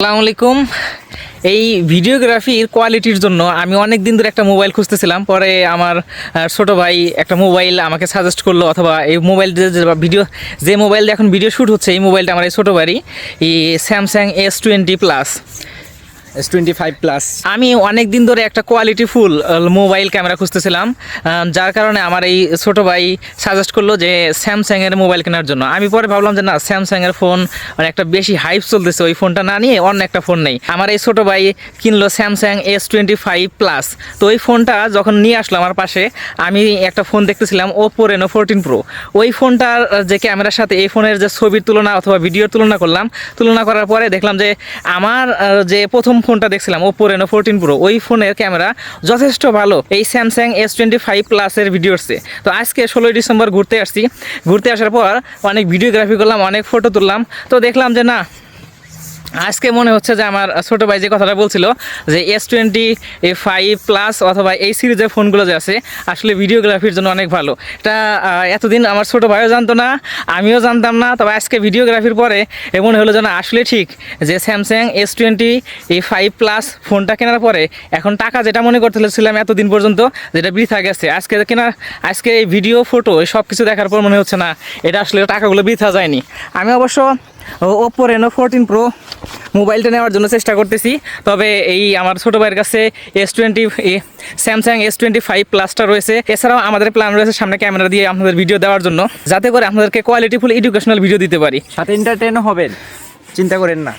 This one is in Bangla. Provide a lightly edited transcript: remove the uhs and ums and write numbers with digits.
আসসালামু আলাইকুম। এই ভিডিওগ্রাফির কোয়ালিটির জন্য আমি অনেক দিন ধরে একটা মোবাইল খুঁজতেছিলাম। পরে আমার ছোট ভাই একটা মোবাইল আমাকে সাজেস্ট করলো, অথবা এই মোবাইল যে মোবাইল দিয়ে এখন ভিডিও শ্যুট হচ্ছে, এই মোবাইলটা আমার এই ছোটো ভাই, এই Samsung S20 plus. S25 plus. আমি অনেক দিন ধরে একটা কোয়ালিটি ফুল মোবাইল ক্যামেরা খুঁজতেছিলাম, যার কারণে আমার এই ছোটো ভাই সাজেস্ট করলো যে স্যামসাংয়ের মোবাইল কেনার জন্য। আমি পরে ভাবলাম যে না, স্যামসাংয়ের ফোন একটা বেশি হাইপ চলতেছে, ওই ফোনটা না নিয়ে অন্য একটা ফোন নেই। আমার এই ছোটো ভাই কিনলো স্যামসাং S25 প্লাস। তো ওই ফোনটা যখন নিয়ে আসলো আমার পাশে, আমি একটা ফোন দেখতেছিলাম Oppo Reno 14 Pro। ওই ফোনটার যে ক্যামেরার সাথে এই ফোনের যে ছবির তুলনা অথবা ভিডিওর তুলনা করলাম, তুলনা করার পরে দেখলাম যে আমার যে প্রথম ফোনটা দেখছিলাম Oppo Reno 14 Pro, ওই ফোনের ক্যামেরা যথেষ্ট ভালো এই স্যামসাং S25 প্লাসের ভিডিওরসে। তো আজকে 16ই ডিসেম্বর ঘুরতে আসছি। ঘুরতে আসার পর অনেক ভিডিওগ্রাফি করলাম, অনেক ফটো তুললাম। তো দেখলাম যে না, আজকে মনে হচ্ছে যে আমার ছোটো ভাই যে কথাটা বলছিল যে S25 প্লাস অথবা এই সিরিজের ফোনগুলো যে আছে, আসলে ভিডিওগ্রাফির জন্য অনেক ভালো। এটা এতদিন আমার ছোটো ভাইও জানতো না, আমিও জানতাম না। তবে আজকে ভিডিওগ্রাফির পরে মনে হলো যে না, আসলে ঠিক যে স্যামসাং S25 প্লাস ফোনটা কেনার পরে এখন টাকা যেটা মনে করতেছিলাম এতদিন পর্যন্ত, যেটা বৃথা গেছে, আজকে এই ভিডিও ফটো সব কিছু দেখার পর মনে হচ্ছে না, এটা আসলে টাকাগুলো বৃথা যায়নি। আমি অবশ্য Oppo Reno 14 Pro মোবাইলটা নেওয়ার জন্য চেষ্টা করতেছি। তবে এই আমার ছোটো ভাইয়ের কাছে স্যামসাং S25 প্লাসটা রয়েছে। এছাড়াও আমাদের প্ল্যান রয়েছে সামনে ক্যামেরা দিয়ে আপনাদের ভিডিও দেওয়ার জন্য, যাতে করে আপনাদেরকে কোয়ালিটিফুল এডুকেশনাল ভিডিও দিতে পারি, সাথে এন্টারটেইনও হবেন, চিন্তা করেন না।